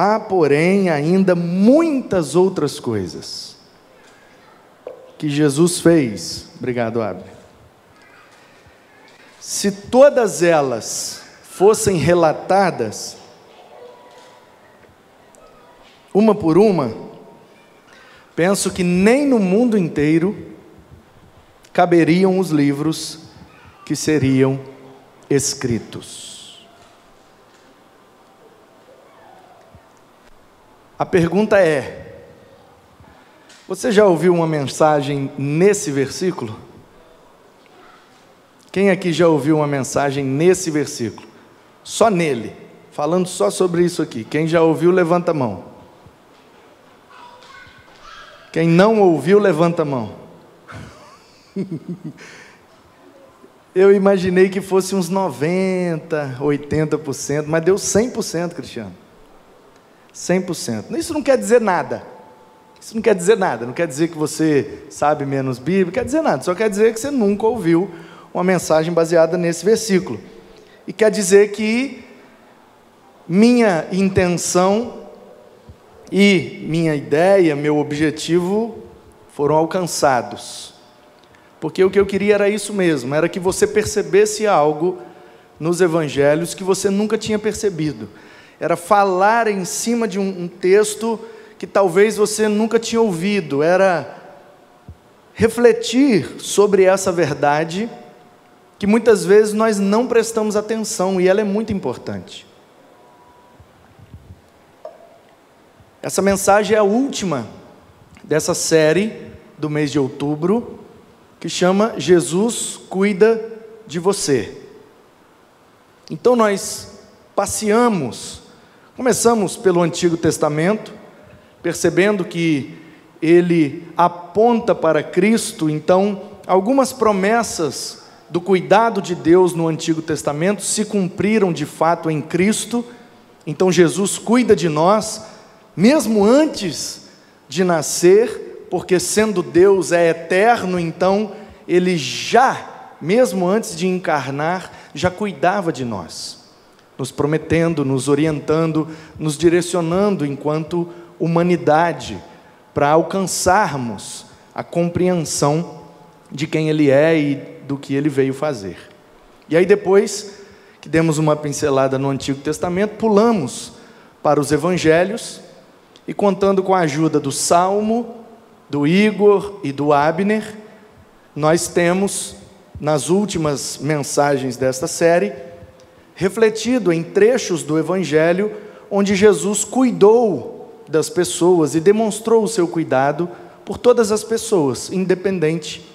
Há, porém, ainda muitas outras coisas que Jesus fez. Obrigado, Abner. Se todas elas fossem relatadas, uma por uma, penso que nem no mundo inteiro caberiam os livros que seriam escritos. A pergunta é: você já ouviu uma mensagem nesse versículo? Quem aqui já ouviu uma mensagem nesse versículo? Só nele, falando só sobre isso aqui. Quem já ouviu, levanta a mão. Quem não ouviu, levanta a mão. Eu imaginei que fosse uns 90%, 80%, mas deu 100%, Cristiano. 100%. Isso não quer dizer nada. Isso não quer dizer nada. Não quer dizer que você sabe menos Bíblia, não quer dizer nada. Só quer dizer que você nunca ouviu uma mensagem baseada nesse versículo. E quer dizer que minha intenção e minha ideia, meu objetivo foram alcançados. Porque o que eu queria era isso mesmo, era que você percebesse algo nos evangelhos que você nunca tinha percebido. Era falar em cima de um texto que talvez você nunca tinha ouvido, era refletir sobre essa verdade que muitas vezes nós não prestamos atenção, e ela é muito importante. Essa mensagem é a última dessa série do mês de outubro, que chama Jesus Cuida de Você. Então nós começamos pelo Antigo Testamento, percebendo que ele aponta para Cristo. Então algumas promessas do cuidado de Deus no Antigo Testamento se cumpriram de fato em Cristo. Então Jesus cuida de nós, mesmo antes de nascer, porque sendo Deus é eterno, então Ele já, mesmo antes de encarnar, já cuidava de nós, nos prometendo, nos orientando, nos direcionando enquanto humanidade, para alcançarmos a compreensão de quem Ele é e do que Ele veio fazer. E aí depois que demos uma pincelada no Antigo Testamento, pulamos para os Evangelhos, e contando com a ajuda do Salmo, do Igor e do Abner, nós temos, nas últimas mensagens desta série, refletido em trechos do Evangelho, onde Jesus cuidou das pessoas e demonstrou o seu cuidado por todas as pessoas, independente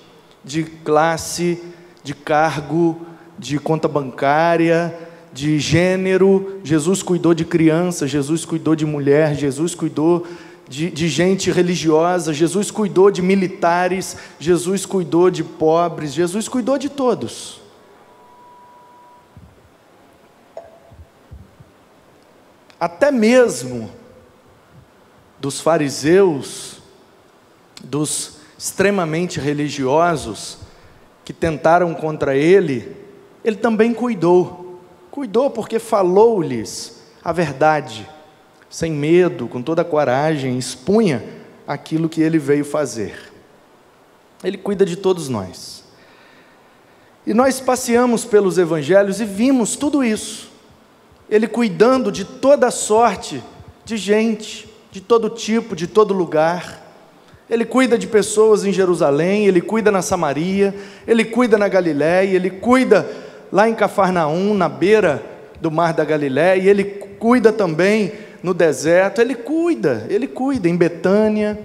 de classe, de cargo, de conta bancária, de gênero. Jesus cuidou de criança, Jesus cuidou de mulher, Jesus cuidou de gente religiosa, Jesus cuidou de militares, Jesus cuidou de pobres, Jesus cuidou de todos. Até mesmo dos fariseus, dos extremamente religiosos que tentaram contra ele, ele também cuidou. Cuidou porque falou-lhes a verdade, sem medo, com toda a coragem, expunha aquilo que ele veio fazer. Ele cuida de todos nós. E nós passeamos pelos evangelhos e vimos tudo isso. Ele cuidando de toda sorte de gente, de todo tipo, de todo lugar. Ele cuida de pessoas em Jerusalém, ele cuida na Samaria, ele cuida na Galiléia, ele cuida lá em Cafarnaum, na beira do mar da Galiléia, e ele cuida também no deserto. Ele cuida em Betânia,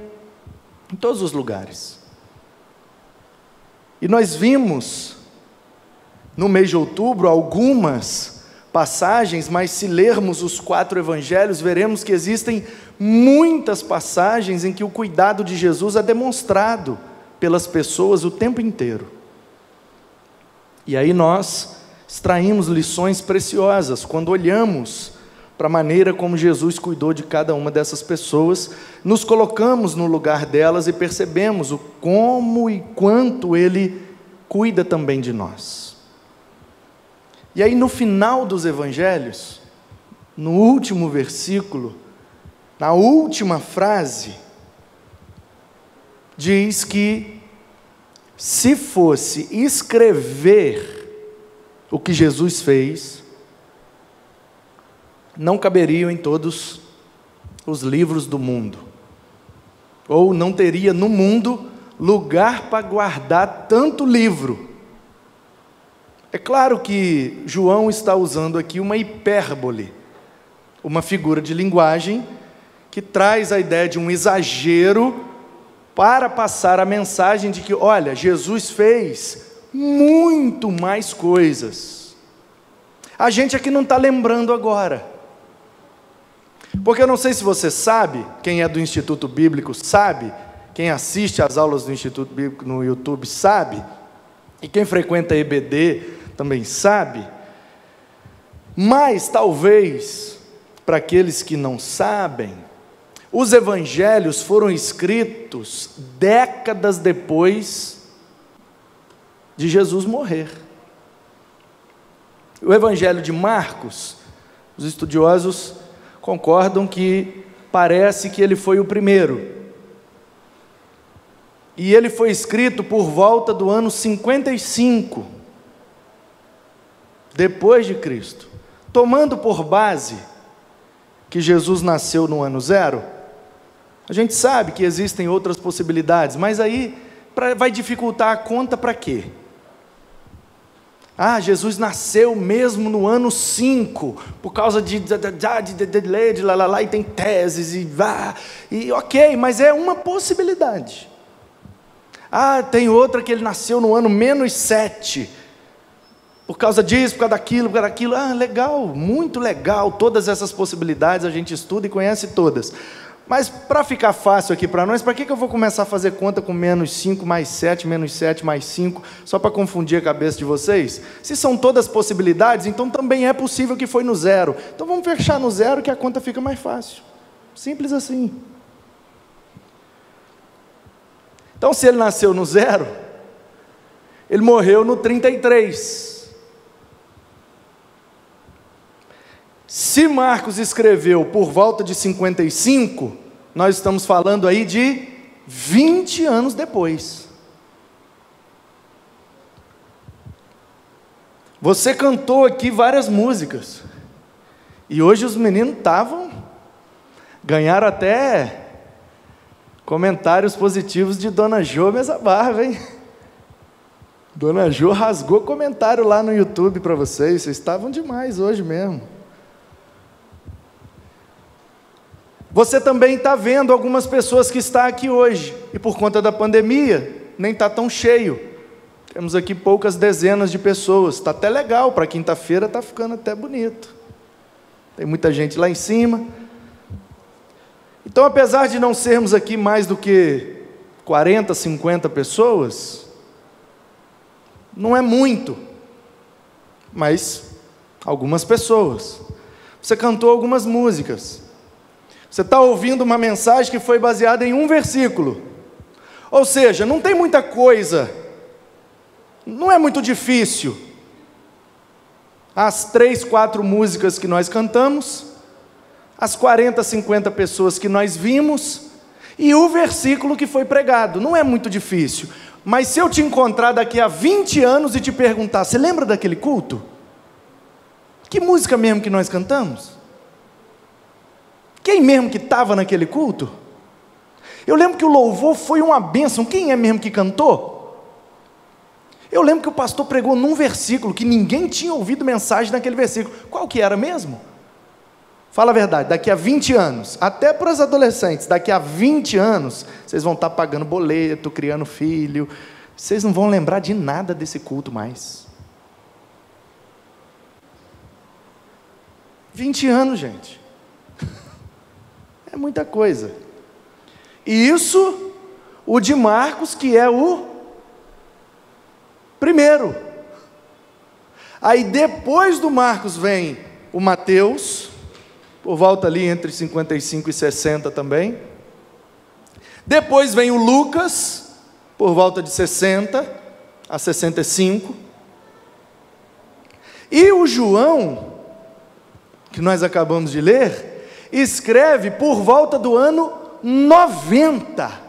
em todos os lugares. E nós vimos no mês de outubro algumas passagens, mas se lermos os 4 evangelhos, veremos que existem muitas passagens em que o cuidado de Jesus é demonstrado pelas pessoas o tempo inteiro. E aí nós extraímos lições preciosas quando olhamos para a maneira como Jesus cuidou de cada uma dessas pessoas, nos colocamos no lugar delas e percebemos o como e quanto Ele cuida também de nós. E aí no final dos evangelhos, no último versículo, na última frase, diz que se fosse escrever o que Jesus fez, não caberiam em todos os livros do mundo, ou não teria no mundo lugar para guardar tanto livro. É claro que João está usando aqui uma hipérbole, uma figura de linguagem que traz a ideia de um exagero para passar a mensagem de que, olha, Jesus fez muito mais coisas. A gente aqui não está lembrando agora, porque eu não sei se você sabe, quem é do Instituto Bíblico sabe, quem assiste às aulas do Instituto Bíblico no YouTube sabe, e quem frequenta a EBD também sabe, mas talvez, para aqueles que não sabem, os evangelhos foram escritos décadas depois de Jesus morrer. O evangelho de Marcos, os estudiosos concordam que parece que ele foi o primeiro. E ele foi escrito por volta do ano 55, depois de Cristo. Tomando por base que Jesus nasceu no ano 0, a gente sabe que existem outras possibilidades, mas aí vai dificultar a conta para quê? Jesus nasceu mesmo no ano 5, por causa de lá, e tem teses, e ok, mas é uma possibilidade. Tem outra que ele nasceu no ano -7, por causa disso, por causa daquilo, legal, muito legal, todas essas possibilidades a gente estuda e conhece todas. Mas para ficar fácil aqui para nós, para que eu vou começar a fazer conta com -5 mais 7, -7 mais 5, só para confundir a cabeça de vocês? Se são todas possibilidades, então também é possível que foi no 0. Então vamos fechar no 0 que a conta fica mais fácil. Simples assim. Então se ele nasceu no 0, ele morreu no 33. Se Marcos escreveu por volta de 55, nós estamos falando aí de 20 anos depois. Você cantou aqui várias músicas, e hoje os meninos ganharam até comentários positivos de Dona Jô Mesa Barba, hein? Dona Jô rasgou comentário lá no YouTube para vocês estavam demais hoje mesmo. Você também está vendo algumas pessoas que estão aqui hoje, e por conta da pandemia, nem está tão cheio. Temos aqui poucas dezenas de pessoas, está até legal, para quinta-feira está ficando até bonito. Tem muita gente lá em cima. Então, apesar de não sermos aqui mais do que 40, 50 pessoas, não é muito, mas algumas pessoas. Você cantou algumas músicas. Você está ouvindo uma mensagem que foi baseada em um versículo. Ou seja, não tem muita coisa, não é muito difícil. As 3, 4 músicas que nós cantamos, as 40, 50 pessoas que nós vimos, e o versículo que foi pregado, não é muito difícil. Mas se eu te encontrar daqui a 20 anos e te perguntar, você lembra daquele culto? Que música mesmo que nós cantamos? Quem mesmo que estava naquele culto? Eu lembro que o louvor foi uma bênção. Quem é mesmo que cantou? Eu lembro que o pastor pregou num versículo que ninguém tinha ouvido mensagem naquele versículo. Qual que era mesmo? Fala a verdade, daqui a 20 anos, até para os adolescentes, daqui a 20 anos, vocês vão estar pagando boleto, criando filho, vocês não vão lembrar de nada desse culto mais. 20 anos, gente. É muita coisa. E isso, o de Marcos, que é o primeiro. Aí depois do Marcos vem o Mateus, por volta ali entre 55 e 60 também. Depois vem o Lucas, por volta de 60 a 65. E o João, que nós acabamos de ler, escreve por volta do ano 90.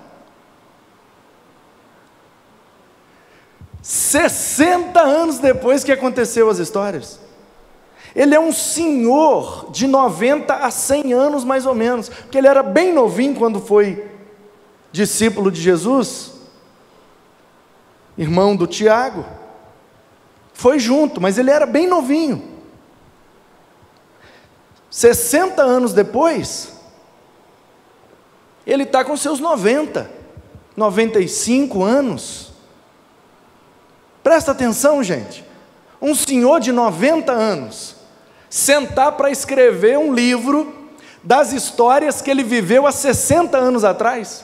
60 anos depois que aconteceu as histórias. Ele é um senhor de 90 a 100 anos mais ou menos, porque ele era bem novinho quando foi discípulo de Jesus, irmão do Tiago, foi junto, mas ele era bem novinho. 60 anos depois, ele está com seus 90, 95 anos. Presta atenção, gente, um senhor de 90 anos, sentar para escrever um livro das histórias que ele viveu há 60 anos atrás.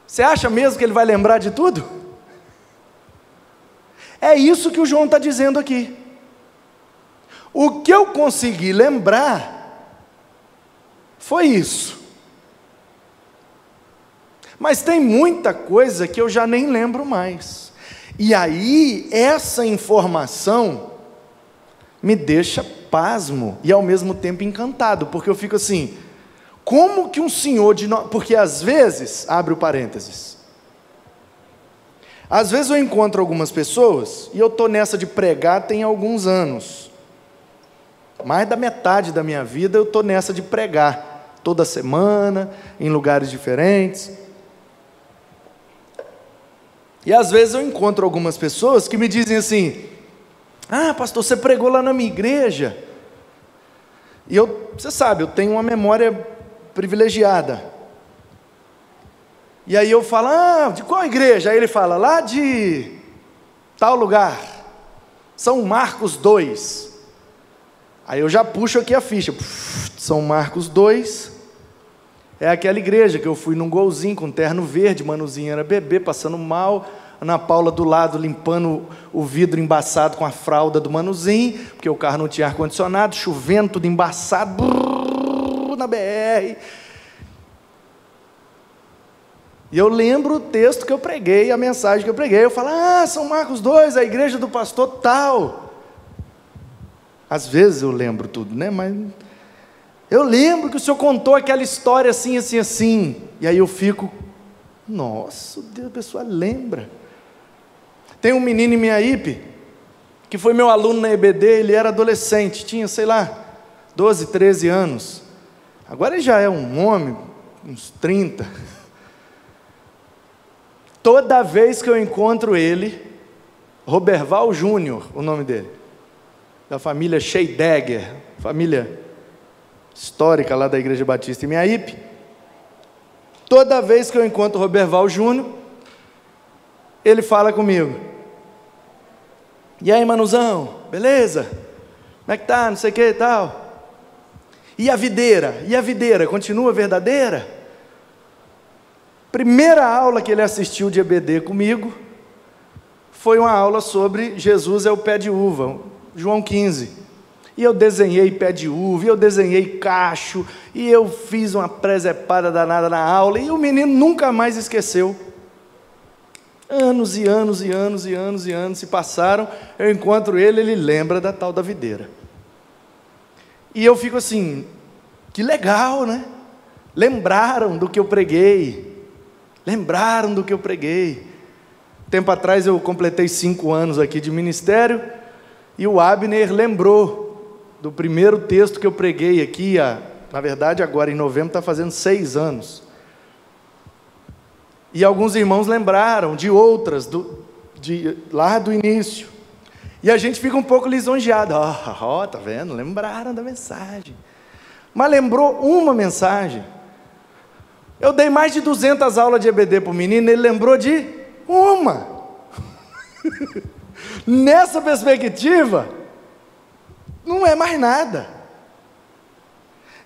Você acha mesmo que ele vai lembrar de tudo? É isso que o João está dizendo aqui. O que eu consegui lembrar foi isso. Mas tem muita coisa que eu já nem lembro mais. E aí, essa informação me deixa pasmo e ao mesmo tempo encantado, porque eu fico assim, como que um senhor de... Porque às vezes, abre o parênteses, às vezes eu encontro algumas pessoas, e eu estou nessa de pregar tem alguns anos, mais da metade da minha vida eu estou nessa de pregar, toda semana, em lugares diferentes, e às vezes eu encontro algumas pessoas que me dizem assim, ah, pastor, você pregou lá na minha igreja, e você sabe, eu tenho uma memória privilegiada, e aí eu falo, ah, de qual igreja? Aí ele fala, lá de tal lugar, São Marcos 2, aí eu já puxo aqui a ficha, São Marcos 2, é aquela igreja que eu fui num golzinho com terno verde, Manuzinho era bebê, passando mal, Ana Paula do lado limpando o vidro embaçado com a fralda do Manuzinho, porque o carro não tinha ar-condicionado, chovendo, tudo embaçado, na BR. E eu lembro o texto que eu preguei, a mensagem que eu preguei, eu falo, ah, São Marcos 2, a igreja do pastor tal. Às vezes eu lembro tudo, né, mas eu lembro que o senhor contou aquela história assim, assim, assim, e aí eu fico, nossa, Deus, a pessoa lembra. Tem um menino em Miaípe, que foi meu aluno na EBD, ele era adolescente, tinha, sei lá, 12, 13 anos, agora ele já é um homem, uns 30, toda vez que eu encontro ele, Roberval Júnior, o nome dele, da família Scheidegger, família histórica lá da Igreja Batista em Miaípe, toda vez que eu encontro o Roberval Júnior, ele fala comigo, e aí Manuzão, beleza? Como é que tá, não sei o que e tal, e a videira, continua verdadeira? Primeira aula que ele assistiu de EBD comigo, foi uma aula sobre Jesus é o pé de uva, João 15, e eu desenhei pé de uva, e eu desenhei cacho, e eu fiz uma presepada danada na aula, e o menino nunca mais esqueceu. Anos e anos e anos e anos e anos se passaram, eu encontro ele, ele lembra da tal da videira. E eu fico assim, que legal, né? Lembraram do que eu preguei, Tempo atrás eu completei 5 anos aqui de ministério, e o Abner lembrou do primeiro texto que eu preguei aqui, na verdade agora em novembro está fazendo 6 anos, e alguns irmãos lembraram de outras, lá do início, e a gente fica um pouco lisonjeado, tá vendo, lembraram da mensagem, mas lembrou uma mensagem, eu dei mais de 200 aulas de EBD para o menino, ele lembrou de uma, nessa perspectiva, não é mais nada,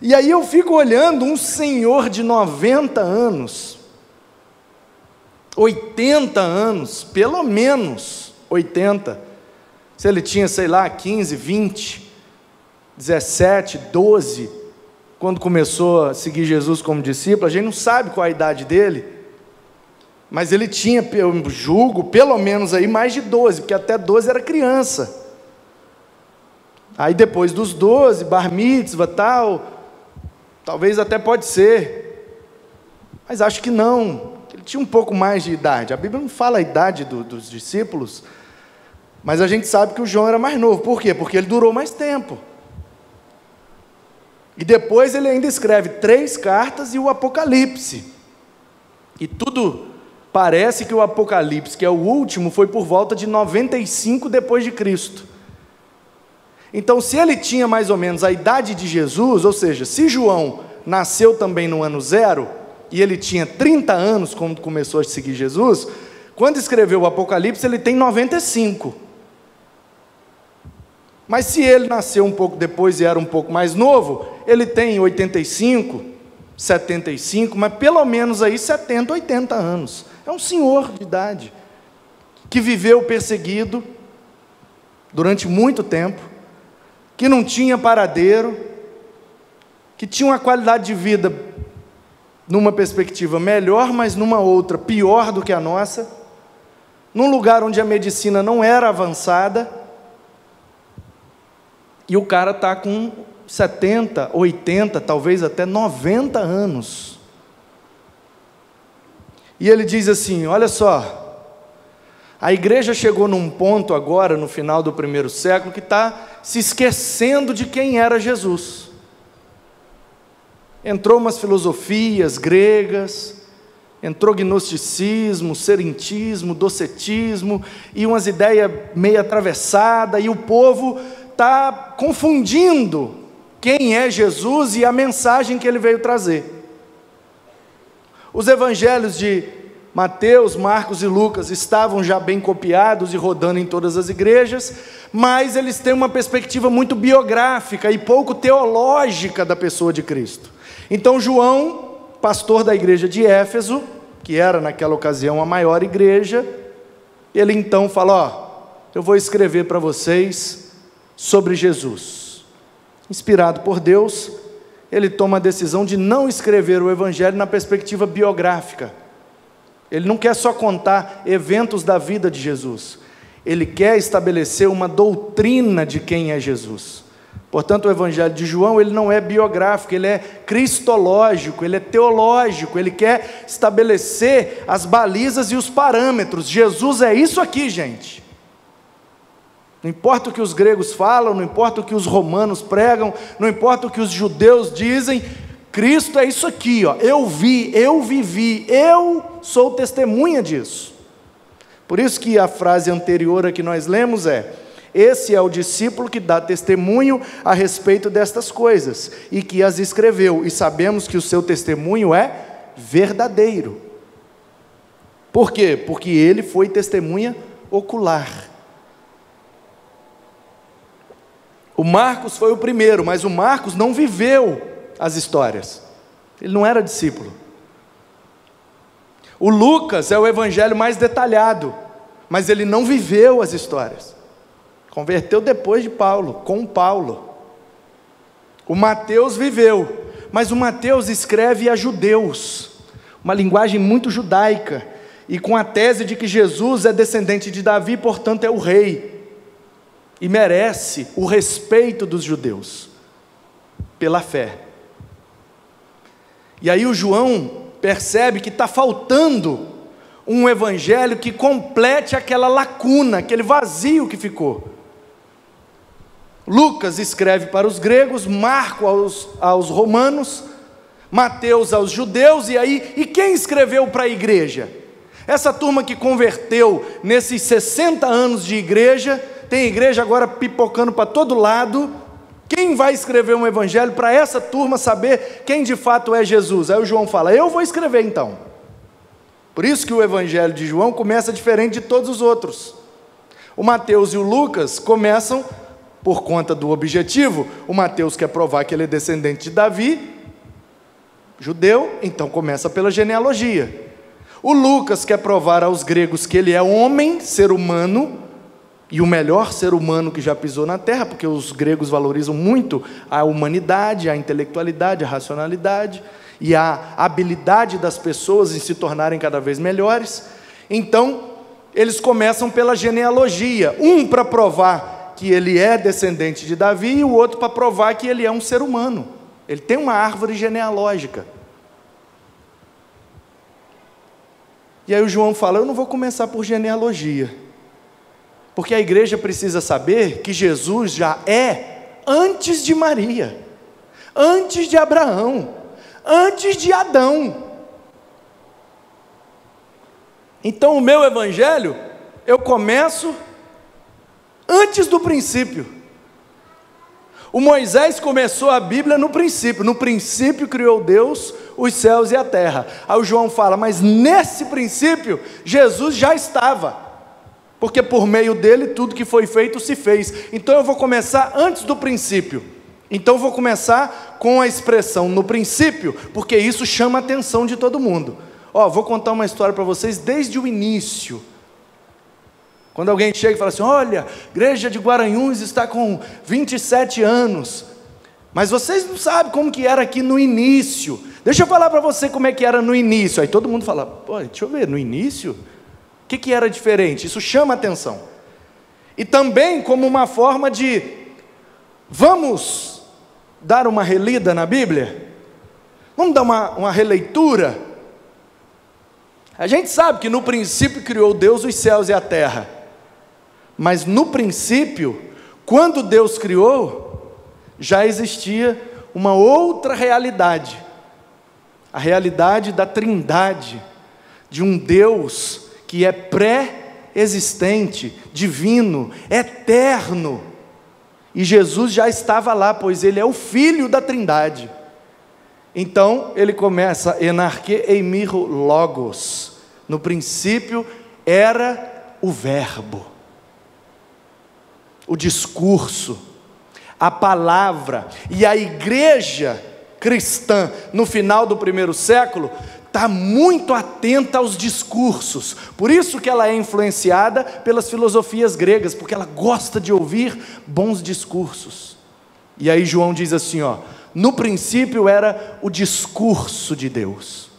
e aí eu fico olhando um senhor de 90 anos, 80 anos, pelo menos 80, se ele tinha, sei lá, 15, 20, 17, 12, quando começou a seguir Jesus como discípulo, a gente não sabe qual a idade dele, mas ele tinha, eu julgo, pelo menos aí mais de 12, porque até 12 era criança, aí depois dos 12, bar mitzvah tal, Talvez até pode ser, mas acho que não. Ele tinha um pouco mais de idade. A Bíblia não fala a idade dos discípulos, mas a gente sabe que o João era mais novo. Por quê? Porque ele durou mais tempo. E depois ele ainda escreve 3 cartas e o Apocalipse. E tudo parece que o Apocalipse, que é o último, foi por volta de 95 depois de Cristo. Então, se ele tinha mais ou menos a idade de Jesus, ou seja, se João nasceu também no ano 0, e ele tinha 30 anos quando começou a seguir Jesus, quando escreveu o Apocalipse ele tem 95. Mas se ele nasceu um pouco depois e era um pouco mais novo, ele tem 85, 75, mas pelo menos aí 70, 80 anos. É um senhor de idade, que viveu perseguido durante muito tempo, que não tinha paradeiro, que tinha uma qualidade de vida numa perspectiva melhor, mas numa outra pior do que a nossa, num lugar onde a medicina não era avançada, e o cara está com 70, 80, talvez até 90 anos. E ele diz assim, olha só, a igreja chegou num ponto agora, no final do 1º século, que está se esquecendo de quem era Jesus. Entrou umas filosofias gregas, entrou gnosticismo, serentismo, docetismo, e umas ideias meio atravessadas, e o povo está confundindo quem é Jesus e a mensagem que ele veio trazer. Os evangelhos de Mateus, Marcos e Lucas estavam já bem copiados e rodando em todas as igrejas, mas eles têm uma perspectiva muito biográfica e pouco teológica da pessoa de Cristo. Então João, pastor da igreja de Éfeso, que era naquela ocasião a maior igreja, ele então fala, ó, eu vou escrever para vocês sobre Jesus. Inspirado por Deus, ele toma a decisão de não escrever o evangelho na perspectiva biográfica. Ele não quer só contar eventos da vida de Jesus, ele quer estabelecer uma doutrina de quem é Jesus. Portanto, o evangelho de João, ele não é biográfico, ele é cristológico, ele é teológico, ele quer estabelecer as balizas e os parâmetros. Jesus é isso aqui, gente. Não importa o que os gregos falam, não importa o que os romanos pregam, não importa o que os judeus dizem, Cristo é isso aqui, ó. Eu vi, eu vivi, eu sou testemunha disso. Por isso que a frase anterior a que nós lemos é: esse é o discípulo que dá testemunho a respeito destas coisas, e que as escreveu, e sabemos que o seu testemunho é verdadeiro. Por quê? Porque ele foi testemunha ocular. O Marcos foi o primeiro, mas o Marcos não viveu as histórias, ele não era discípulo. O Lucas é o evangelho mais detalhado, mas ele não viveu as histórias, converteu depois de Paulo, com Paulo. O Mateus viveu, mas o Mateus escreve a judeus, uma linguagem muito judaica, e com a tese de que Jesus é descendente de Davi, portanto é o rei, e merece o respeito dos judeus, pela fé. E aí o João percebe que está faltando um evangelho que complete aquela lacuna, aquele vazio que ficou. Lucas escreve para os gregos, Marcos aos romanos, Mateus aos judeus, e quem escreveu para a igreja? Essa turma que converteu nesses 60 anos de igreja, tem igreja agora pipocando para todo lado. Quem vai escrever um evangelho para essa turma saber quem de fato é Jesus? Aí o João fala, eu vou escrever então. Por isso que o evangelho de João começa diferente de todos os outros. O Mateus e o Lucas começam por conta do objetivo. O Mateus quer provar que ele é descendente de Davi, judeu, então começa pela genealogia. O Lucas quer provar aos gregos que ele é homem, ser humano, e o melhor ser humano que já pisou na terra, porque os gregos valorizam muito a humanidade, a intelectualidade, a racionalidade e a habilidade das pessoas em se tornarem cada vez melhores. Então, eles começam pela genealogia, um para provar que ele é descendente de Davi e o outro para provar que ele é um ser humano. Ele tem uma árvore genealógica. E aí o João fala: eu não vou começar por genealogia, porque a igreja precisa saber que Jesus já é antes de Maria, antes de Abraão, antes de Adão. Então o meu evangelho, eu começo antes do princípio. O Moisés começou a Bíblia no princípio criou Deus os céus e a terra. Aí o João fala: mas nesse princípio Jesus já estava, porque por meio dele tudo que foi feito se fez. Então eu vou começar antes do princípio. Então eu vou começar com a expressão no princípio, porque isso chama a atenção de todo mundo. Vou contar uma história para vocês desde o início. Quando alguém chega e fala assim: olha, a igreja de Guaranhuns está com 27 anos, mas vocês não sabem como que era aqui no início. Deixa eu falar para você como é que era no início. Aí todo mundo fala: pô, deixa eu ver, no início? O que era diferente? Isso chama atenção. E também como uma forma de: vamos dar uma relida na Bíblia? Vamos dar uma releitura? A gente sabe que no princípio criou Deus os céus e a terra. Mas no princípio, quando Deus criou, já existia uma outra realidade. A realidade da Trindade, de um Deus que é pré-existente, divino, eterno. E Jesus já estava lá, pois Ele é o Filho da Trindade. Então, ele começa: enarque eimiro logos. No princípio era o verbo, o discurso, a palavra. E a igreja cristã, no final do primeiro século, está muito atenta aos discursos. Por isso que ela é influenciada pelas filosofias gregas, porque ela gosta de ouvir bons discursos. E aí João diz assim: no princípio era o discurso de Deus.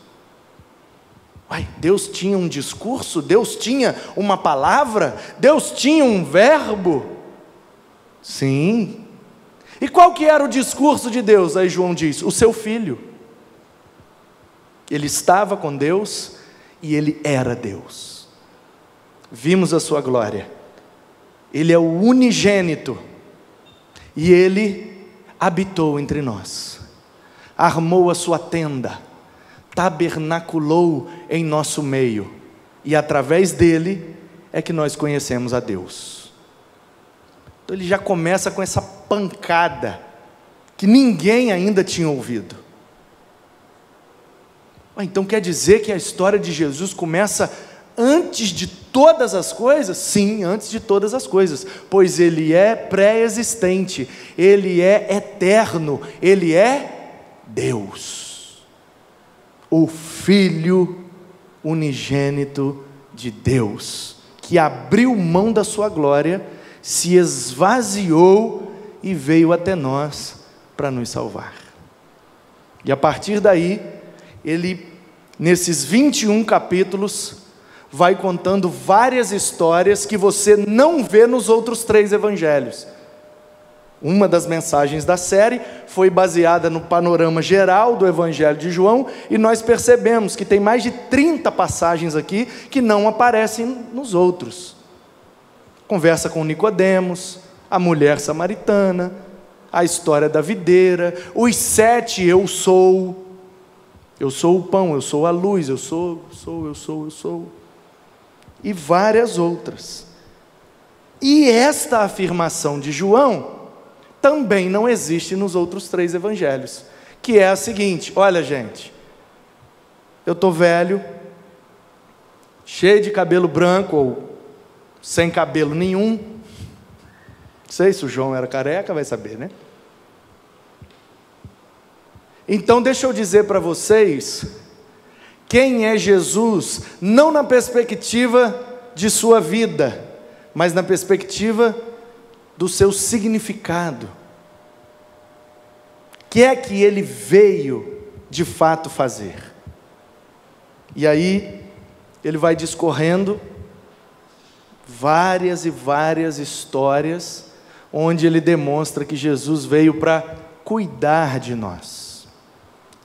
Deus tinha um discurso? Deus tinha uma palavra? Deus tinha um verbo? Sim. E qual que era o discurso de Deus? Aí João diz: o seu Filho. Ele estava com Deus e Ele era Deus. Vimos a sua glória. Ele é o unigênito e Ele habitou entre nós, armou a sua tenda, tabernaculou em nosso meio, e através dele é que nós conhecemos a Deus. Então ele já começa com essa pancada que ninguém ainda tinha ouvido. Então quer dizer que a história de Jesus começa antes de todas as coisas? Sim, antes de todas as coisas, pois Ele é pré-existente, Ele é eterno, Ele é Deus, o Filho unigênito de Deus, que abriu mão da sua glória, se esvaziou e veio até nós para nos salvar. E a partir daí, ele, nesses 21 capítulos, vai contando várias histórias que você não vê nos outros 3 evangelhos. Uma das mensagens da série foi baseada no panorama geral do Evangelho de João, e nós percebemos que tem mais de 30 passagens aqui que não aparecem nos outros. Conversa com Nicodemos, a mulher samaritana, a história da videira, os 7 eu sou o pão, eu sou a luz, eu sou, e várias outras. E esta afirmação de João também não existe nos outros 3 evangelhos, que é a seguinte: olha gente, eu estou velho, cheio de cabelo branco ou sem cabelo nenhum, não sei se o João era careca, vai saber, né? Então deixa eu dizer para vocês quem é Jesus, não na perspectiva de sua vida, mas na perspectiva do seu significado. O que é que ele veio de fato fazer? E aí ele vai discorrendo várias e várias histórias, onde ele demonstra que Jesus veio para cuidar de nós.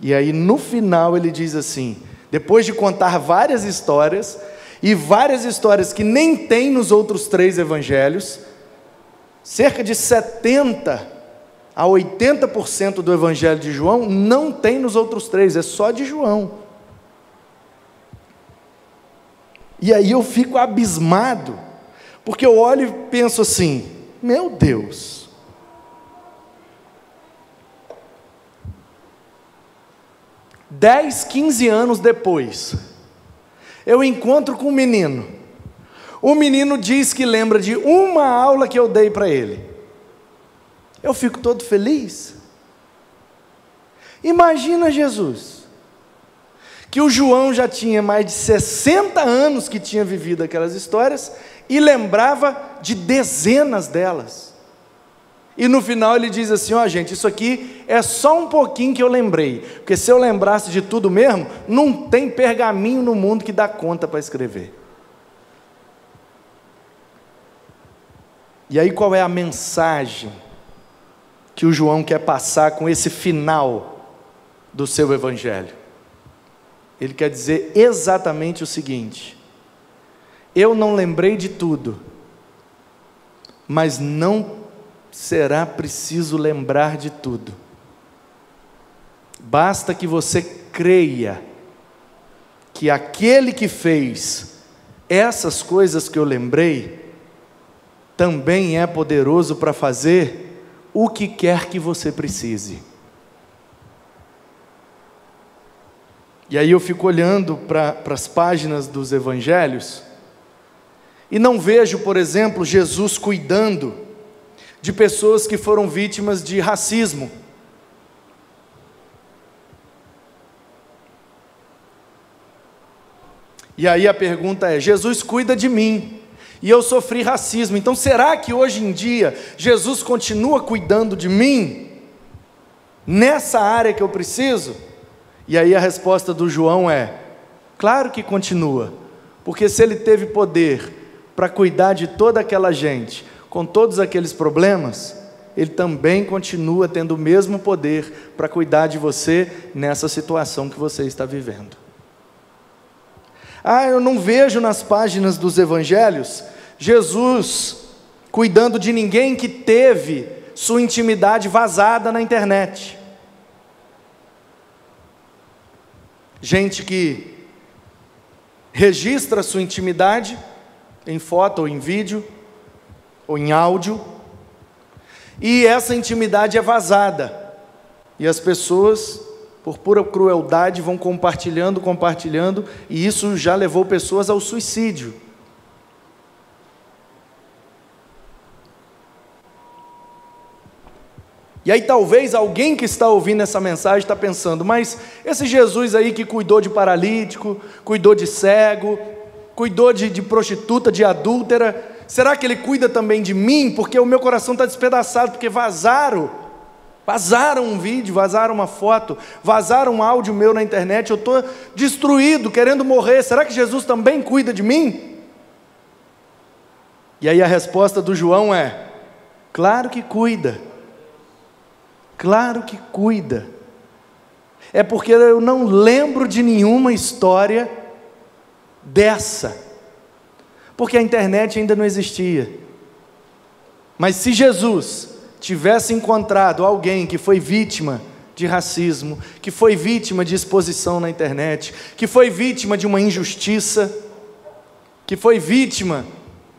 E aí no final ele diz assim, depois de contar várias histórias, e várias histórias que nem tem nos outros 3 evangelhos, cerca de 70% a 80% do evangelho de João não tem nos outros 3, é só de João. E aí eu fico abismado, porque eu olho e penso assim, meu Deus, dez, 15 anos depois, eu encontro com um menino. O menino diz que lembra de uma aula que eu dei para ele. Eu fico todo feliz. Imagina Jesus, que o João já tinha mais de 60 anos que tinha vivido aquelas histórias, e lembrava de dezenas delas. E no final ele diz assim, ó gente, isso aqui é só um pouquinho que eu lembrei, porque se eu lembrasse de tudo mesmo, não tem pergaminho no mundo que dá conta para escrever. E aí qual é a mensagem que o João quer passar com esse final do seu evangelho? Ele quer dizer exatamente o seguinte: eu não lembrei de tudo, mas não será preciso lembrar de tudo. Basta que você creia que aquele que fez essas coisas que eu lembrei, também é poderoso para fazer o que quer que você precise. E aí eu fico olhando para as páginas dos evangelhos, e não vejo, por exemplo, Jesus cuidando de pessoas que foram vítimas de racismo. E aí a pergunta é, Jesus cuida de mim, e eu sofri racismo, então será que hoje em dia, Jesus continua cuidando de mim, nessa área que eu preciso? E aí a resposta do João é, claro que continua, porque se ele teve poder para cuidar de toda aquela gente, com todos aqueles problemas, ele também continua tendo o mesmo poder para cuidar de você nessa situação que você está vivendo. Eu não vejo nas páginas dos evangelhos Jesus cuidando de ninguém que teve sua intimidade vazada na internet. Gente que registra sua intimidade em foto ou em vídeo, ou em áudio, e essa intimidade é vazada, e as pessoas, por pura crueldade, vão compartilhando, e isso já levou pessoas ao suicídio. E aí talvez alguém que está ouvindo essa mensagem está pensando, mas esse Jesus aí que cuidou de paralítico, cuidou de cego, cuidou de prostituta, de adúltera, será que ele cuida também de mim? Porque o meu coração está despedaçado, porque vazaram um vídeo, vazaram uma foto, vazaram um áudio meu na internet, eu estou destruído, querendo morrer, será que Jesus também cuida de mim? E aí a resposta do João é, claro que cuida, claro que cuida, é porque eu não lembro de nenhuma história dessa, porque a internet ainda não existia, mas se Jesus tivesse encontrado alguém que foi vítima de racismo, que foi vítima de exposição na internet, que foi vítima de uma injustiça, que foi vítima,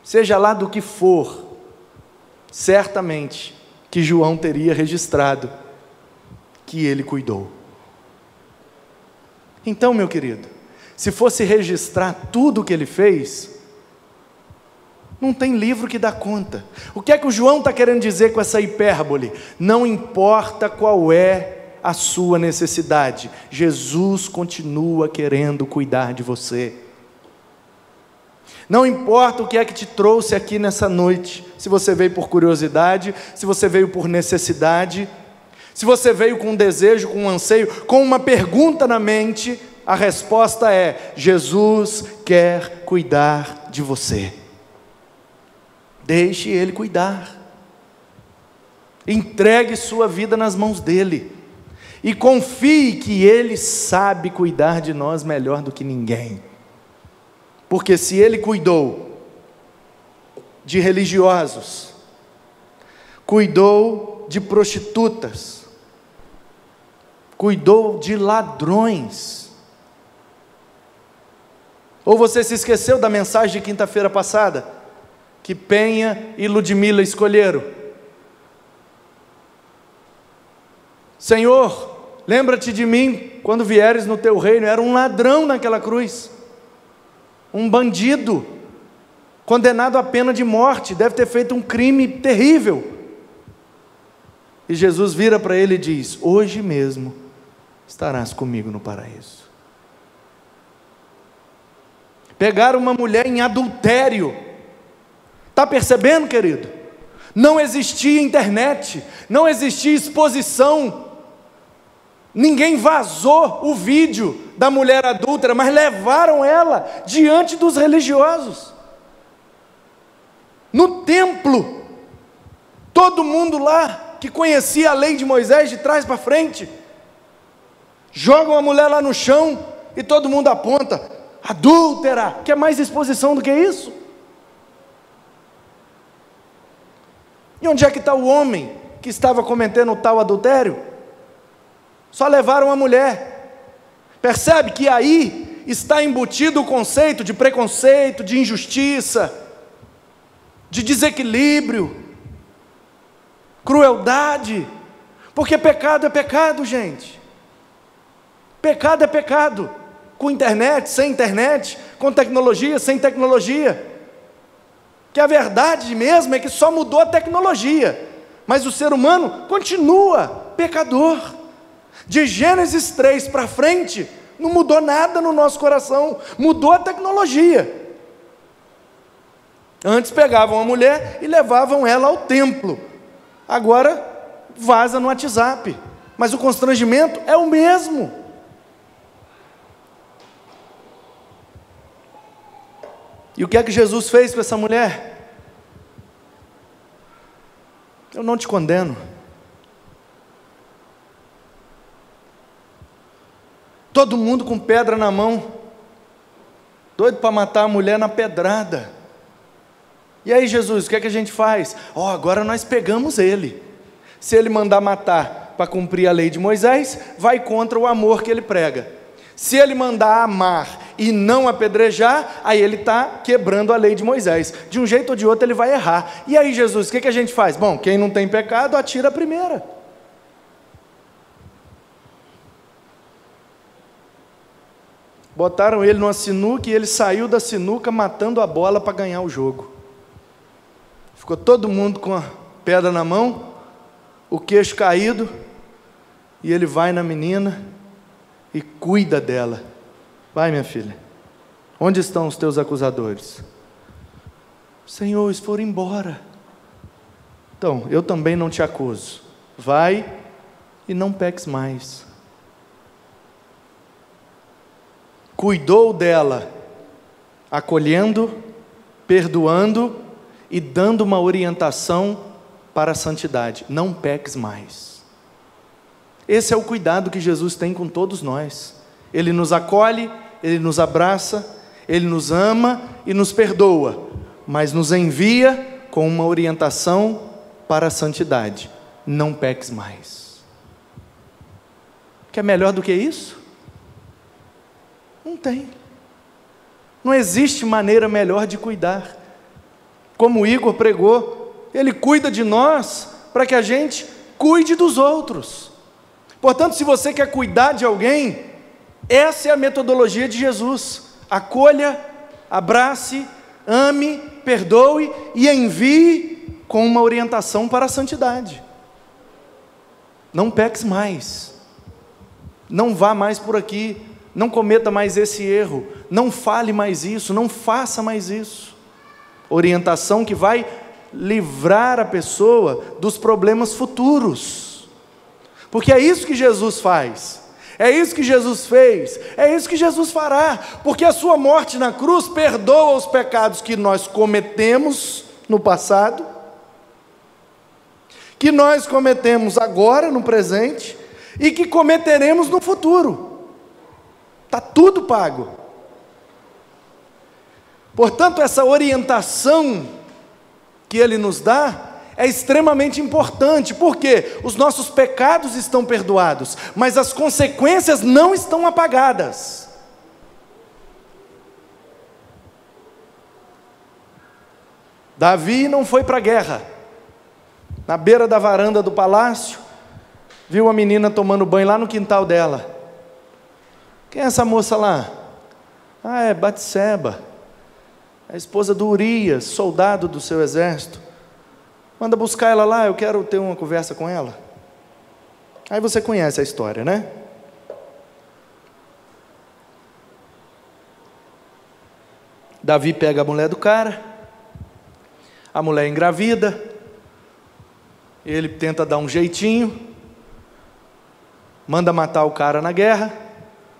seja lá do que for, certamente que João teria registrado que ele cuidou. Então, meu querido, se fosse registrar tudo o que ele fez, não tem livro que dá conta. O que é que o João está querendo dizer com essa hipérbole? Não importa qual é a sua necessidade, Jesus continua querendo cuidar de você. Não importa o que é que te trouxe aqui nessa noite, se você veio por curiosidade, se você veio por necessidade, se você veio com um desejo, com um anseio, com uma pergunta na mente, a resposta é: Jesus quer cuidar de você. Deixe Ele cuidar. Entregue sua vida nas mãos dele. E confie que ele sabe cuidar de nós melhor do que ninguém. Porque se ele cuidou de religiosos, cuidou de prostitutas, cuidou de ladrões. Ou você se esqueceu da mensagem de quinta-feira passada, que Penha e Ludmila escolheram? Senhor, lembra-te de mim quando vieres no teu reino. Era um ladrão naquela cruz, um bandido, condenado à pena de morte, deve ter feito um crime terrível. E Jesus vira para ele e diz: hoje mesmo estarás comigo no paraíso. Pegaram uma mulher em adultério. Está percebendo, querido? Não existia internet, não existia exposição. Ninguém vazou o vídeo da mulher adúltera, mas levaram ela diante dos religiosos. No templo, todo mundo lá que conhecia a lei de Moisés de trás para frente, jogam a mulher lá no chão e todo mundo aponta: adúltera. Quer mais exposição do que isso? E onde é que está o homem que estava cometendo o tal adultério? Só levaram a mulher. Percebe que aí está embutido o conceito de preconceito, de injustiça, de desequilíbrio, crueldade, porque pecado é pecado, gente. Pecado é pecado, com internet, sem internet, com tecnologia, sem tecnologia. Que a verdade mesmo é que só mudou a tecnologia, mas o ser humano continua pecador. De Gênesis 3 para frente, não mudou nada no nosso coração, mudou a tecnologia. Antes pegavam a mulher e levavam ela ao templo, agora vaza no WhatsApp, mas o constrangimento é o mesmo. E o que é que Jesus fez com essa mulher? Eu não te condeno. Todo mundo com pedra na mão, doido para matar a mulher na pedrada. E aí, Jesus, o que é que a gente faz? Agora nós pegamos ele. Se ele mandar matar para cumprir a lei de Moisés, vai contra o amor que ele prega. Se ele mandar amar e não apedrejar, aí ele está quebrando a lei de Moisés. De um jeito ou de outro ele vai errar. E aí, Jesus, o que a gente faz? Bom, quem não tem pecado, atira a primeira. Botaram ele numa sinuca e ele saiu da sinuca matando a bola para ganhar o jogo. Ficou todo mundo com a pedra na mão, o queixo caído, e ele vai na menina e cuida dela. Vai, minha filha, onde estão os teus acusadores? Senhor, eles foram embora. Então, eu também não te acuso. Vai e não peques mais. Cuidou dela, acolhendo, perdoando e dando uma orientação para a santidade. Não peques mais. Esse é o cuidado que Jesus tem com todos nós. Ele nos acolhe, Ele nos abraça, Ele nos ama e nos perdoa, mas nos envia com uma orientação para a santidade. Não peques mais. Quer melhor do que isso? Não tem. Não existe maneira melhor de cuidar. Como o Igor pregou, ele cuida de nós para que a gente cuide dos outros. Portanto, se você quer cuidar de alguém, essa é a metodologia de Jesus. Acolha, abrace, ame, perdoe e envie com uma orientação para a santidade. Não peques mais. Não vá mais por aqui. Não cometa mais esse erro. Não fale mais isso. Não faça mais isso. Orientação que vai livrar a pessoa dos problemas futuros. Porque é isso que Jesus faz. É isso que Jesus fez, é isso que Jesus fará, porque a sua morte na cruz perdoa os pecados que nós cometemos no passado, que nós cometemos agora, no presente, e que cometeremos no futuro. Está tudo pago. Portanto, essa orientação que Ele nos dá é extremamente importante, porque os nossos pecados estão perdoados, mas as consequências não estão apagadas. Davi não foi para a guerra. Na beira da varanda do palácio, viu a menina tomando banho lá no quintal dela. Quem é essa moça lá? Ah, é Batseba, a esposa do Urias, soldado do seu exército. Manda buscar ela lá, eu quero ter uma conversa com ela. Aí você conhece a história, né? Davi pega a mulher do cara, a mulher engravida, ele tenta dar um jeitinho, manda matar o cara na guerra,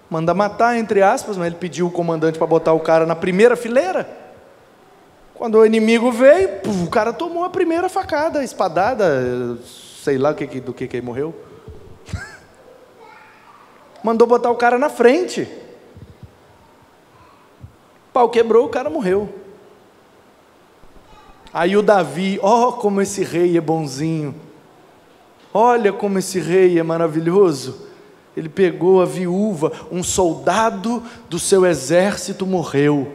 manda matar entre aspas, mas ele pediu o comandante para botar o cara na primeira fileira. Quando o inimigo veio, o cara tomou a primeira facada, espadada, sei lá do que ele morreu. Mandou botar o cara na frente. O pau quebrou, o cara morreu. Aí o Davi, como esse rei é bonzinho. Olha como esse rei é maravilhoso. Ele pegou a viúva, um soldado do seu exército morreu.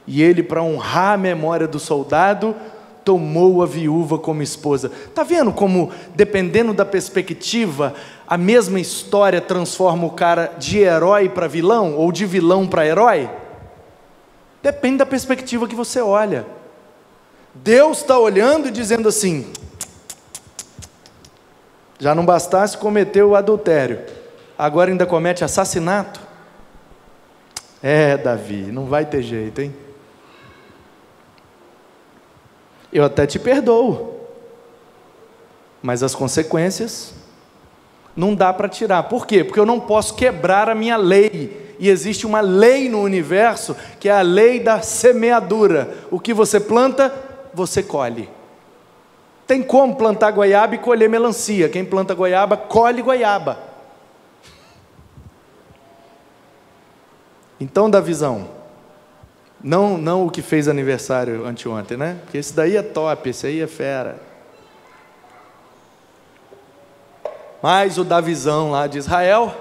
E ele, para honrar a memória do soldado, tomou a viúva como esposa. Está vendo como, dependendo da perspectiva, a mesma história transforma o cara de herói para vilão, ou de vilão para herói? Depende da perspectiva que você olha. Deus está olhando e dizendo assim, já não bastasse cometer o adultério, agora ainda comete assassinato? Davi, não vai ter jeito, hein? Eu até te perdoo, mas as consequências não dá para tirar. Por quê? Porque eu não posso quebrar a minha lei, e existe uma lei no universo, que é a lei da semeadura. O que você planta, você colhe. Tem como plantar goiaba e colher melancia. Quem planta goiaba, colhe goiaba. Então, Davizão, não o que fez aniversário anteontem, né? Porque esse daí é top, esse aí é fera. Mas o Davizão lá de Israel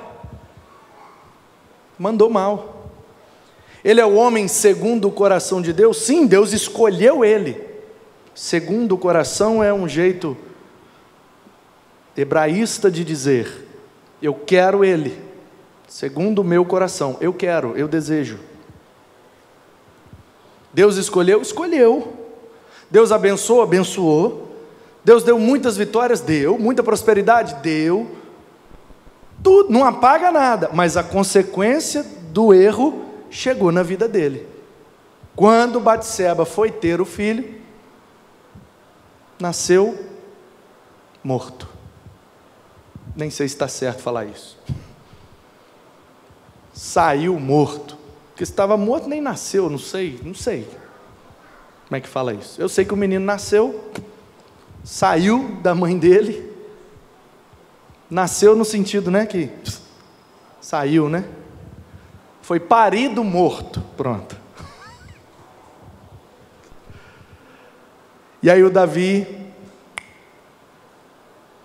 mandou mal. Ele é o homem segundo o coração de Deus? Sim, Deus escolheu ele. Segundo o coração é um jeito hebraísta de dizer, eu quero ele, segundo o meu coração, eu quero, eu desejo. Deus escolheu? Escolheu. Deus abençoou? Abençoou. Deus deu muitas vitórias? Deu. Muita prosperidade? Deu. Tudo, não apaga nada, mas a consequência do erro chegou na vida dele. Quando Batseba foi ter o filho, nasceu morto. Nem sei se está certo falar isso. Saiu morto. Porque se estava morto nem nasceu, não sei. Como é que fala isso? Eu sei que o menino nasceu, saiu da mãe dele, nasceu no sentido, né, que saiu, né? Foi parido morto, pronto. E aí o Davi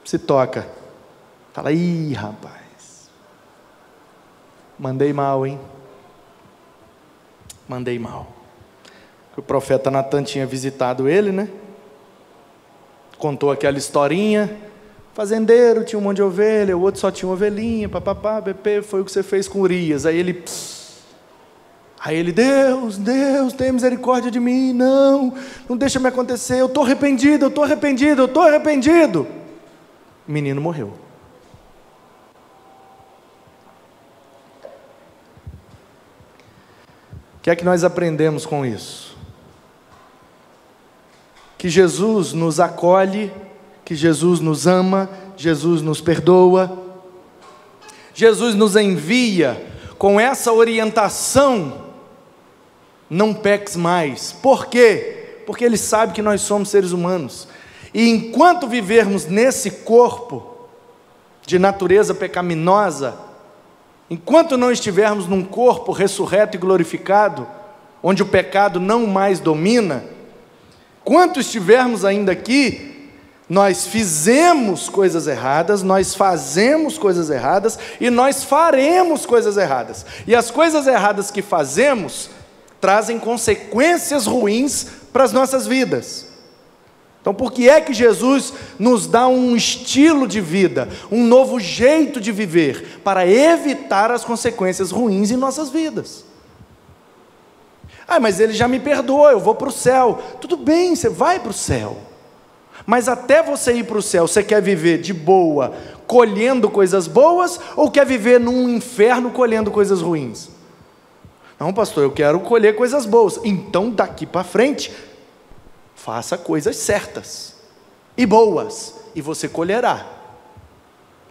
se toca, fala, ih rapaz, mandei mal, hein? Mandei mal. O profeta Natan tinha visitado ele, né? Contou aquela historinha. Fazendeiro, tinha um monte de ovelha, o outro só tinha uma ovelhinha, papapá, bebê, foi o que você fez com Urias. Aí ele, Deus, tem misericórdia de mim, não deixa me acontecer, eu estou arrependido. O menino morreu. O que é que nós aprendemos com isso? Que Jesus nos acolhe, que Jesus nos ama, Jesus nos perdoa, Jesus nos envia com essa orientação, não peques mais. Por quê? Porque Ele sabe que nós somos seres humanos, E enquanto vivermos nesse corpo de natureza pecaminosa, enquanto não estivermos num corpo ressurreto e glorificado, onde o pecado não mais domina, enquanto estivermos ainda aqui, nós fizemos coisas erradas, nós fazemos coisas erradas e nós faremos coisas erradas. E as coisas erradas que fazemos trazem consequências ruins para as nossas vidas. Então, por que é que Jesus nos dá um estilo de vida, um novo jeito de viver, para evitar as consequências ruins em nossas vidas? Mas ele já me perdoou, eu vou para o céu. Tudo bem, você vai para o céu. Mas até você ir para o céu, você quer viver de boa, colhendo coisas boas, ou quer viver num inferno colhendo coisas ruins? Não, pastor, eu quero colher coisas boas. Então, daqui para frente, faça coisas certas e boas, e você colherá.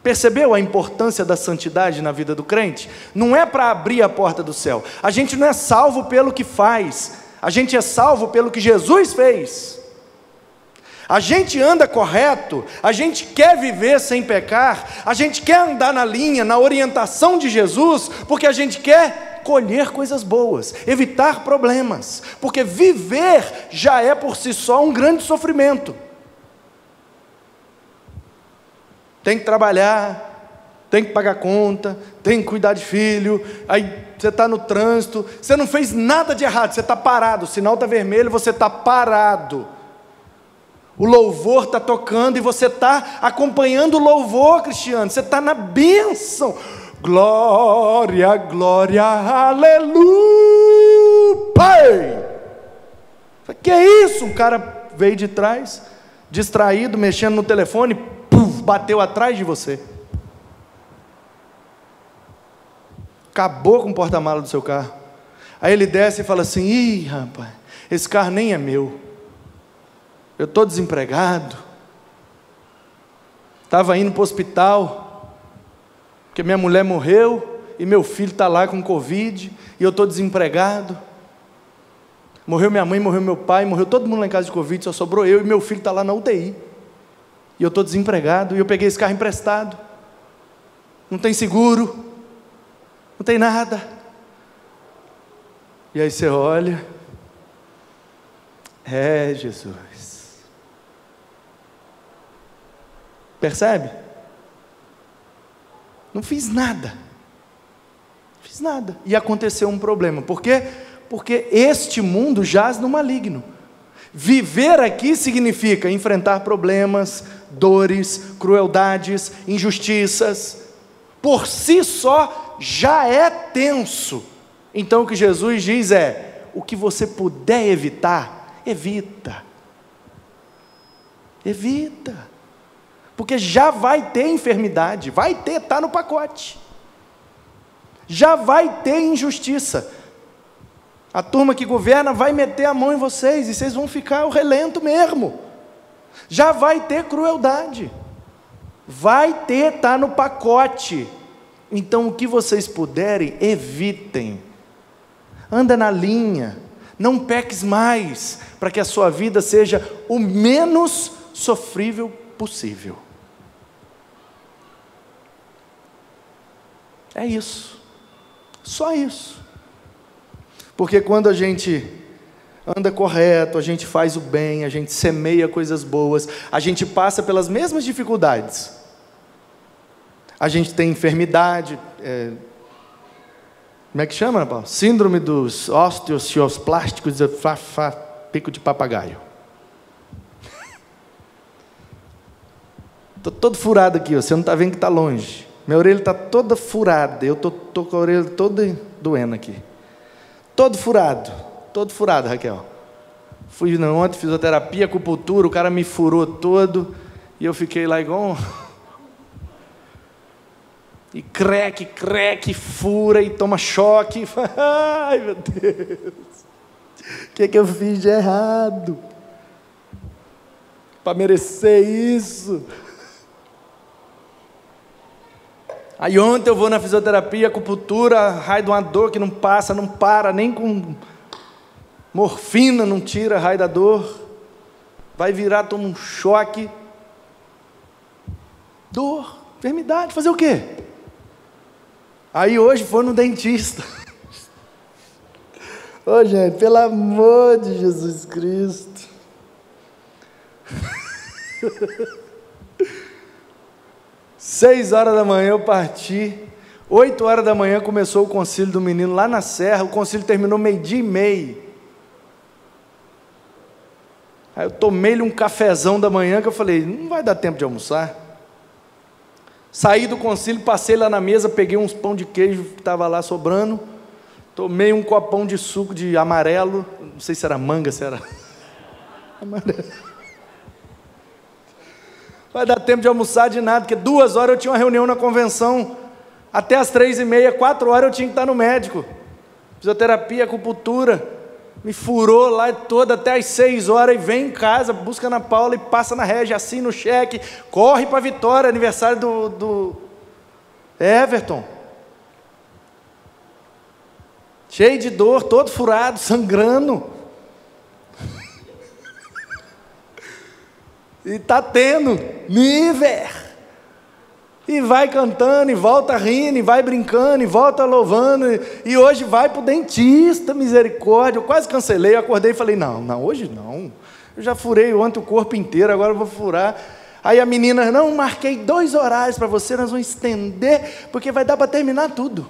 Percebeu a importância da santidade na vida do crente? Não é para abrir a porta do céu. A gente não é salvo pelo que faz, a gente é salvo pelo que Jesus fez. A gente anda correto, a gente quer viver sem pecar, a gente quer andar na linha, na orientação de Jesus, porque a gente quer colher coisas boas, evitar problemas, porque viver já é por si só um grande sofrimento. Tem que trabalhar, tem que pagar conta, tem que cuidar de filho, aí você está no trânsito, você não fez nada de errado, você está parado, o sinal está vermelho, você está parado. O louvor está tocando e você está acompanhando o louvor, Cristiano, você está na bênção. Glória, glória, aleluia. Pai! Que é isso? Um cara veio de trás, distraído, mexendo no telefone, puf, bateu atrás de você. Acabou com o porta-malas do seu carro. Aí ele desce e fala assim: ih, rapaz, esse carro nem é meu. Eu estou desempregado. Estava indo para o hospital, porque minha mulher morreu, e meu filho está lá com Covid, e eu estou desempregado. Morreu minha mãe, morreu meu pai, morreu todo mundo lá em casa de Covid, só sobrou eu, e meu filho está lá na UTI. E eu estou desempregado, e eu peguei esse carro emprestado. Não tem seguro, não tem nada. E aí você olha, Jesus. Percebe? Não fiz nada. Fiz nada. E aconteceu um problema. Por quê? Porque este mundo jaz no maligno. Viver aqui significa enfrentar problemas, dores, crueldades, injustiças. Por si só já é tenso. Então o que Jesus diz é: o que você puder evitar, evita. Evita. Porque já vai ter enfermidade, vai ter, está no pacote. Já vai ter injustiça. A turma que governa vai meter a mão em vocês, e vocês vão ficar ao relento mesmo. Já vai ter crueldade. Vai ter, está no pacote. Então o que vocês puderem, evitem. Anda na linha, não peques mais, para que a sua vida seja o menos sofrível possível. É isso, só isso. Porque quando a gente anda correto, a gente faz o bem, a gente semeia coisas boas, a gente passa pelas mesmas dificuldades. A gente tem enfermidade, como é que chama, Paulo? Síndrome dos osteoplásticos, pico de papagaio. Estou todo furado aqui, você não está vendo que está longe. Minha orelha está toda furada, eu estou com a orelha toda doendo aqui. Todo furado, Raquel. Fui ontem, fisioterapia, acupuntura, o cara me furou todo, e eu fiquei lá igual... E creque, fura, e toma choque. Ai, meu Deus, o que eu fiz de errado para merecer isso? Aí ontem eu vou na fisioterapia, acupuntura, raio de uma dor que não passa, não para, nem com morfina não tira raio da dor. vai virar, toma um choque, dor, enfermidade, fazer o quê? Aí hoje foi no dentista. Ô gente, pelo amor de Jesus Cristo. 6 horas da manhã eu parti, 8 horas da manhã começou o concílio do menino lá na serra, o concílio terminou 12:30. Aí eu tomei-lhe um cafezão da manhã que eu falei, não vai dar tempo de almoçar. Saí do concílio, passei lá na mesa, peguei uns pão de queijo que estava lá sobrando, tomei um copão de suco de amarelo, não sei se era manga, se era amarelo. Vai dar tempo de almoçar de nada, porque 2 horas eu tinha uma reunião na convenção, até as 3:30, 4 horas eu tinha que estar no médico, fisioterapia, acupuntura, me furou lá toda até as 6 horas, e vem em casa, busca na Paula e passa na Régia, assina o cheque, corre para Vitória, aniversário do Everton, cheio de dor, todo furado, sangrando, e está tendo nível, e vai cantando, e volta rindo, e vai brincando, e volta louvando, e hoje vai para o dentista, misericórdia. Eu quase cancelei, eu acordei e falei, não, hoje não, eu já furei ontem o corpo inteiro, agora eu vou furar. Aí a menina, não, marquei 2 horários para você, nós vamos estender, porque vai dar para terminar tudo.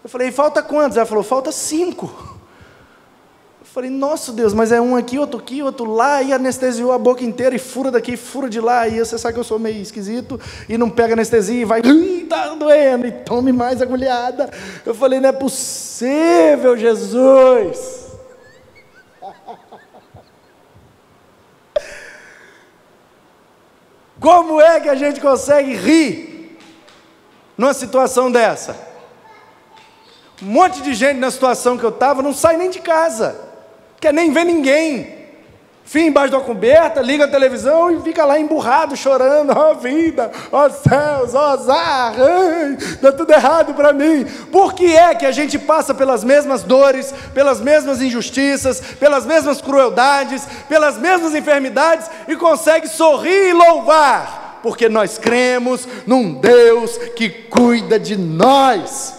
Eu falei, falta quantos? Ela falou, falta 5. Eu falei, nossa Deus, mas é um aqui, outro lá, e anestesiou a boca inteira, e fura daqui, fura de lá, e você sabe que eu sou meio esquisito, e não pega anestesia, e vai, tá doendo, e tome mais agulhada. Eu falei, não é possível, Jesus. Como é que a gente consegue rir numa situação dessa? Um monte de gente na situação que eu estava, não sai nem de casa, quer nem ver ninguém, fica embaixo da coberta, liga a televisão e fica lá emburrado, chorando, ó vida, ó céus, ó azar, dá tudo errado para mim. Por que é que a gente passa pelas mesmas dores, pelas mesmas injustiças, pelas mesmas crueldades, pelas mesmas enfermidades e consegue sorrir e louvar? Porque nós cremos num Deus que cuida de nós.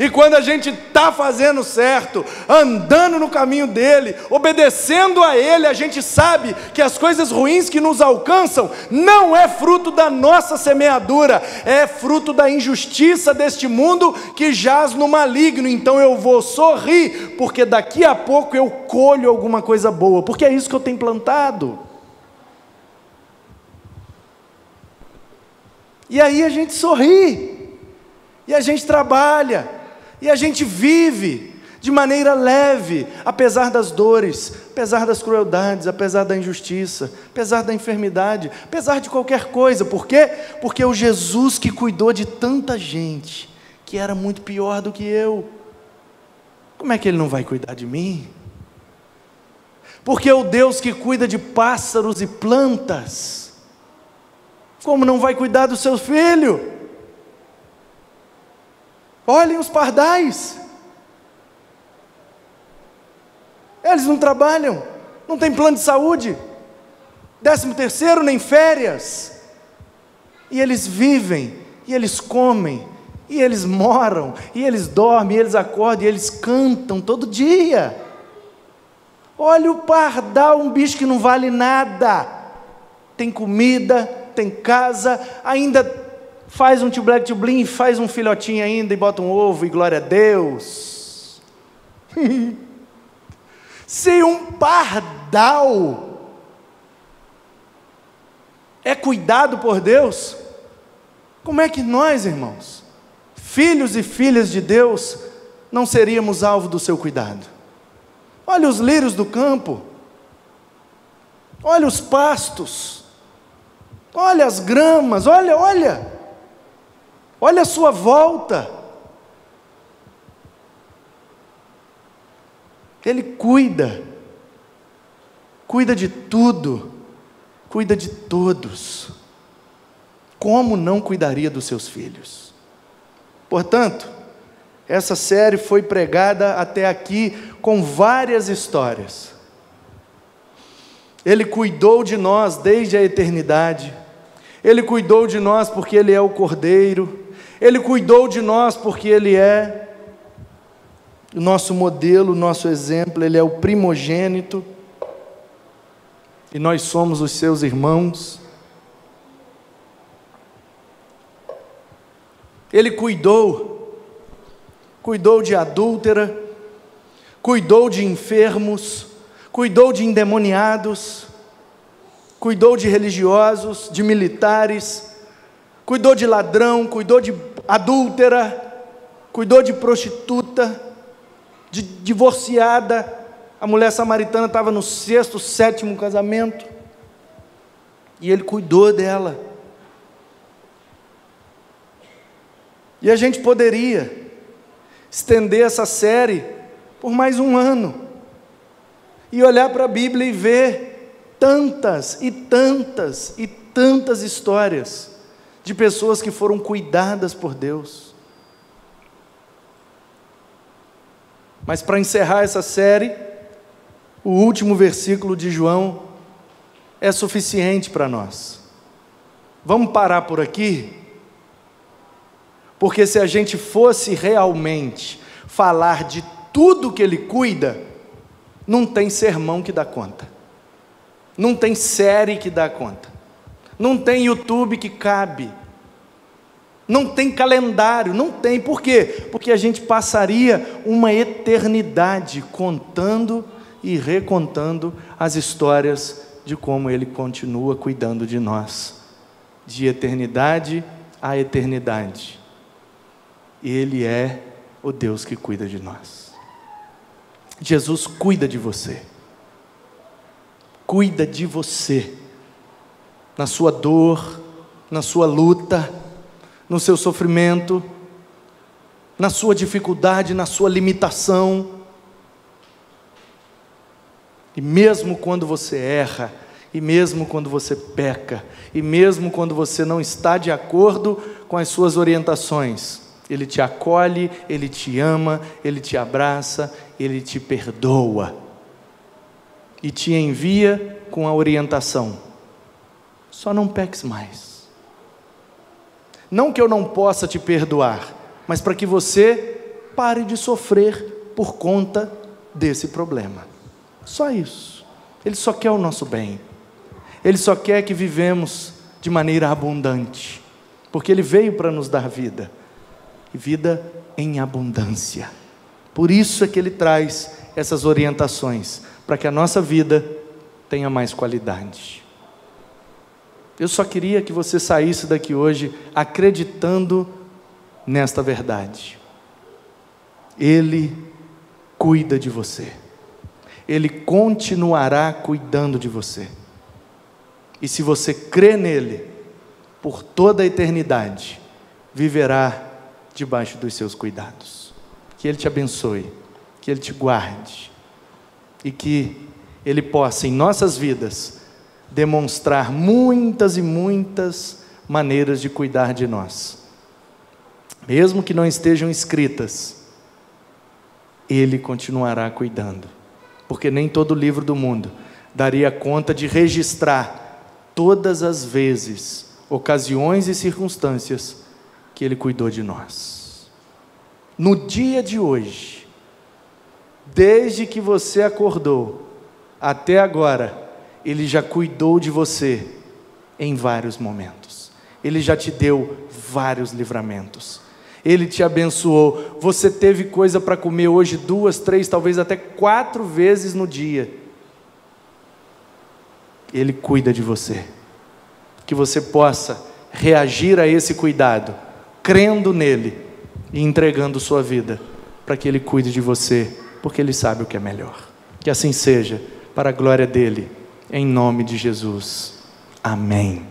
E quando a gente está fazendo certo, andando no caminho dEle, obedecendo a Ele, a gente sabe que as coisas ruins que nos alcançam, não é fruto da nossa semeadura, é fruto da injustiça deste mundo que jaz no maligno. Então eu vou sorrir, porque daqui a pouco eu colho alguma coisa boa, porque é isso que eu tenho plantado. E aí a gente sorri, e a gente trabalha, e a gente vive de maneira leve, apesar das dores, apesar das crueldades, apesar da injustiça, apesar da enfermidade, apesar de qualquer coisa. Por quê? Porque o Jesus que cuidou de tanta gente, que era muito pior do que eu, como é que Ele não vai cuidar de mim? Porque o Deus que cuida de pássaros e plantas, como não vai cuidar do seu filho? Olhem os pardais, eles não trabalham, não tem plano de saúde, 13º nem férias, e eles vivem, e eles comem, e eles moram, e eles dormem, e eles acordam, e eles cantam todo dia. Olha o pardal, um bicho que não vale nada, tem comida, tem casa, ainda faz um tio-black, tio-blim, faz um filhotinho ainda, e bota um ovo, e glória a Deus. Se um pardal é cuidado por Deus, como é que nós, irmãos, filhos e filhas de Deus, não seríamos alvo do seu cuidado? Olha os lírios do campo, olha os pastos, olha as gramas, olha a sua volta. Ele cuida de tudo, cuida de todos. Como não cuidaria dos seus filhos? Portanto, essa série foi pregada até aqui com várias histórias. Ele cuidou de nós desde a eternidade. Ele cuidou de nós porque Ele é o Cordeiro. Ele cuidou de nós porque Ele é o nosso modelo, o nosso exemplo. Ele é o primogênito. E nós somos os seus irmãos. Ele cuidou de adúltera, cuidou de enfermos, cuidou de endemoniados, cuidou de religiosos, de militares, cuidou de ladrão, cuidou de adúltera, cuidou de prostituta, de divorciada. A mulher samaritana estava no 6º, 7º casamento, e Ele cuidou dela. E a gente poderia estender essa série por mais um ano, e olhar para a Bíblia e ver tantas e tantas e tantas histórias de pessoas que foram cuidadas por Deus. Mas para encerrar essa série, o último versículo de João é suficiente para nós. Vamos parar por aqui? Porque se a gente fosse realmente falar de tudo que Ele cuida, não tem sermão que dá conta, não tem série que dá conta, não tem YouTube que cabe, não tem calendário, não tem. Por quê? Porque a gente passaria uma eternidade contando e recontando as histórias de como Ele continua cuidando de nós, de eternidade a eternidade. Ele é o Deus que cuida de nós. Jesus cuida de você, cuida de você, na sua dor, na sua luta, no seu sofrimento, na sua dificuldade, na sua limitação. E mesmo quando você erra, e mesmo quando você peca, e mesmo quando você não está de acordo com as suas orientações, Ele te acolhe, Ele te ama, Ele te abraça, Ele te perdoa e te envia com a orientação: só não peques mais. Não que eu não possa te perdoar, mas para que você pare de sofrer por conta desse problema. Só isso. Ele só quer o nosso bem. Ele só quer que vivemos de maneira abundante, porque Ele veio para nos dar vida, e vida em abundância. Por isso é que Ele traz essas orientações, para que a nossa vida tenha mais qualidade. Eu só queria que você saísse daqui hoje acreditando nesta verdade. Ele cuida de você, Ele continuará cuidando de você, e se você crê nele, por toda a eternidade, viverá debaixo dos seus cuidados. Que Ele te abençoe, que Ele te guarde, e que Ele possa em nossas vidas demonstrar muitas e muitas maneiras de cuidar de nós, mesmo que não estejam escritas. Ele continuará cuidando, porque nem todo livro do mundo daria conta de registrar todas as vezes, ocasiões e circunstâncias que Ele cuidou de nós. No dia de hoje, desde que você acordou até agora, Ele já cuidou de você em vários momentos. Ele já te deu vários livramentos. Ele te abençoou. Você teve coisa para comer hoje 2, 3, talvez até 4 vezes no dia. Ele cuida de você. Que você possa reagir a esse cuidado, crendo nele e entregando sua vida, para que Ele cuide de você, porque Ele sabe o que é melhor. Que assim seja, para a glória dEle, em nome de Jesus. Amém.